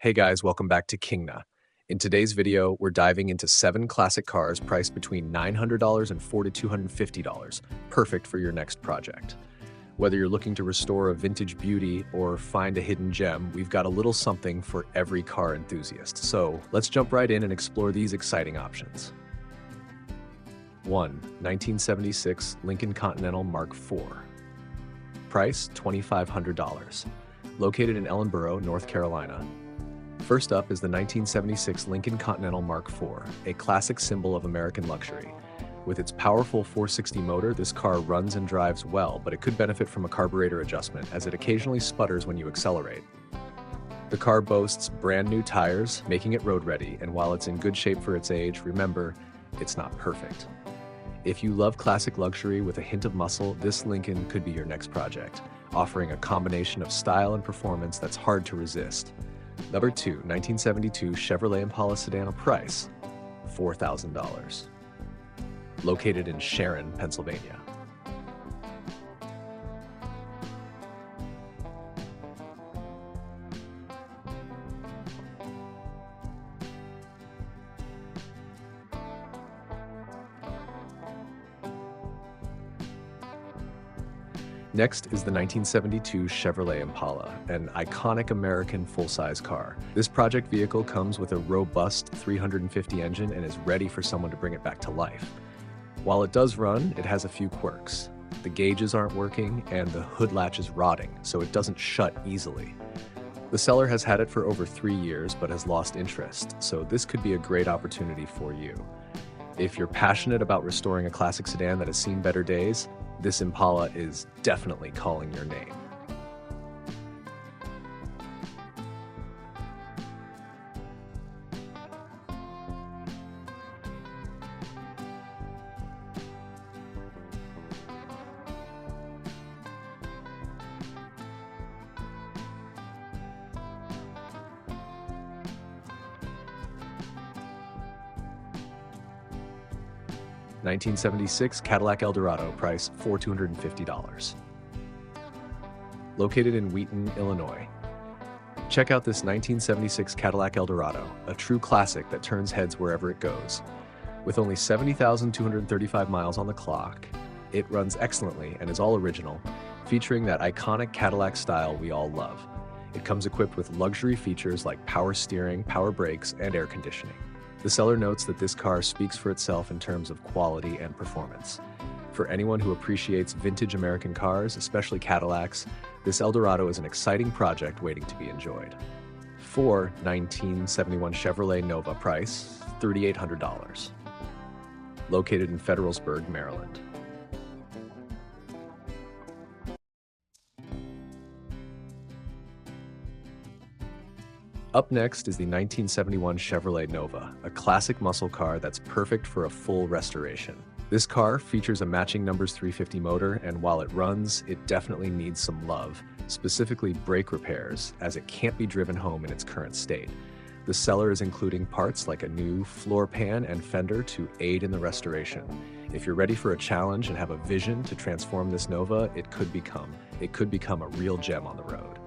Hey guys, welcome back to Kingna. In today's video, we're diving into 7 classic cars priced between $900 and $4,250, perfect for your next project. Whether you're looking to restore a vintage beauty or find a hidden gem, we've got a little something for every car enthusiast. So let's jump right in and explore these exciting options. 1. 1976 Lincoln Continental Mark IV. Price $2,500. Located in Ellenboro, North Carolina. First up is the 1976 Lincoln Continental Mark IV, a classic symbol of American luxury. With its powerful 460 motor, this car runs and drives well, but it could benefit from a carburetor adjustment as it occasionally sputters when you accelerate. The car boasts brand new tires, making it road ready, and while it's in good shape for its age, remember, it's not perfect. If you love classic luxury with a hint of muscle, this Lincoln could be your next project, offering a combination of style and performance that's hard to resist. Number 2, 1972 Chevrolet Impala sedan. Price $4,000. Located in Sharon, Pennsylvania. Next is the 1972 Chevrolet Impala, an iconic American full-size car. This project vehicle comes with a robust 350 engine and is ready for someone to bring it back to life. While it does run, it has a few quirks. The gauges aren't working and the hood latch is rotting, so it doesn't shut easily. The seller has had it for over 3 years but has lost interest, so this could be a great opportunity for you. If you're passionate about restoring a classic sedan that has seen better days, this Impala is definitely calling your name. $1976 Cadillac Eldorado. Price $4,250. Located in Wheaton, Illinois. Check out this 1976 Cadillac Eldorado, a true classic that turns heads wherever it goes. With only 70,235 miles on the clock, it runs excellently and is all original, featuring that iconic Cadillac style we all love. It comes equipped with luxury features like power steering, power brakes, and air conditioning. The seller notes that this car speaks for itself in terms of quality and performance. For anyone who appreciates vintage American cars, especially Cadillacs, this Eldorado is an exciting project waiting to be enjoyed. 4. 1971 Chevrolet Nova. Price $3,800. Located in Federalsburg, Maryland. Up next is the 1971 Chevrolet Nova, a classic muscle car that's perfect for a full restoration. This car features a matching numbers 350 motor, and while it runs, it definitely needs some love, specifically brake repairs, as it can't be driven home in its current state. The seller is including parts like a new floor pan and fender to aid in the restoration. If you're ready for a challenge and have a vision to transform this Nova, it could become a real gem on the road.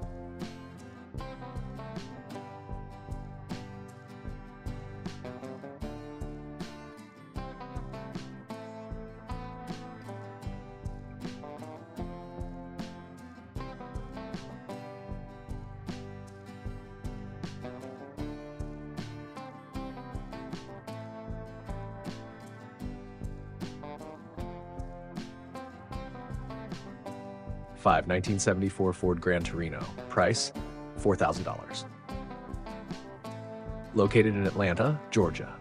Five, 1974 Ford Gran Torino. Price $4,000. Located in Atlanta, Georgia.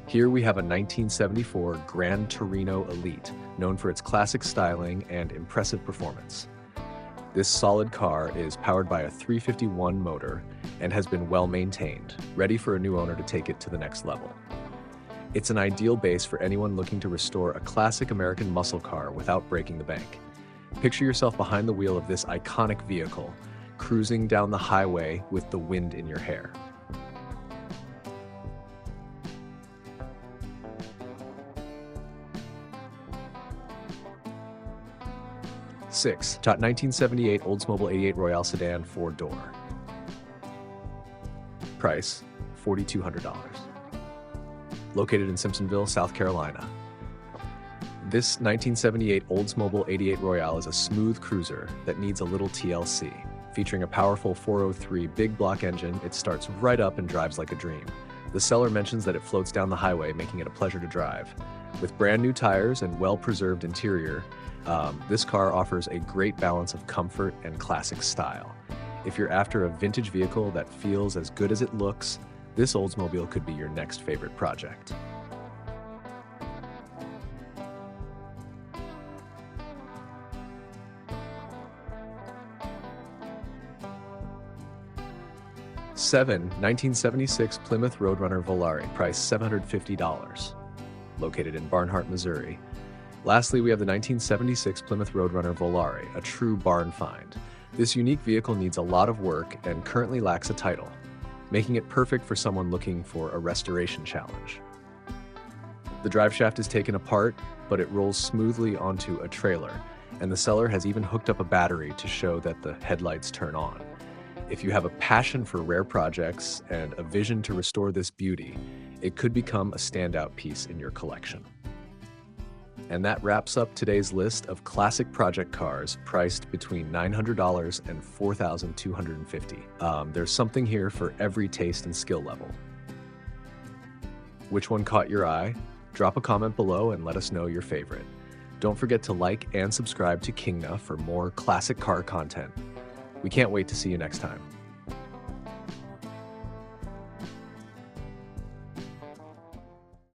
Here we have a 1974 Gran Torino Elite, known for its classic styling and impressive performance. This solid car is powered by a 351 motor and has been well maintained, ready for a new owner to take it to the next level. It's an ideal base for anyone looking to restore a classic American muscle car without breaking the bank. Picture yourself behind the wheel of this iconic vehicle, cruising down the highway with the wind in your hair. 6. 1978 Oldsmobile 88 Royale sedan 4-door. Price, $4,200. Located in Simpsonville, South Carolina. This 1978 Oldsmobile 88 Royale is a smooth cruiser that needs a little TLC. Featuring a powerful 403 big block engine, it starts right up and drives like a dream. The seller mentions that it floats down the highway, making it a pleasure to drive. With brand new tires and well-preserved interior, this car offers a great balance of comfort and classic style. If you're after a vintage vehicle that feels as good as it looks, this Oldsmobile could be your next favorite project. Seven 1976 Plymouth Roadrunner Volare, price $750. Located in Barnhart, Missouri. Lastly, we have the 1976 Plymouth Roadrunner Volare, a true barn find. This unique vehicle needs a lot of work and currently lacks a title, making it perfect for someone looking for a restoration challenge. The driveshaft is taken apart, but it rolls smoothly onto a trailer, and the seller has even hooked up a battery to show that the headlights turn on. If you have a passion for rare projects and a vision to restore this beauty, it could become a standout piece in your collection. And that wraps up today's list of classic project cars priced between $900 and $4,250. There's something here for every taste and skill level. Which one caught your eye? Drop a comment below and let us know your favorite. Don't forget to like and subscribe to Kingna for more classic car content. We can't wait to see you next time.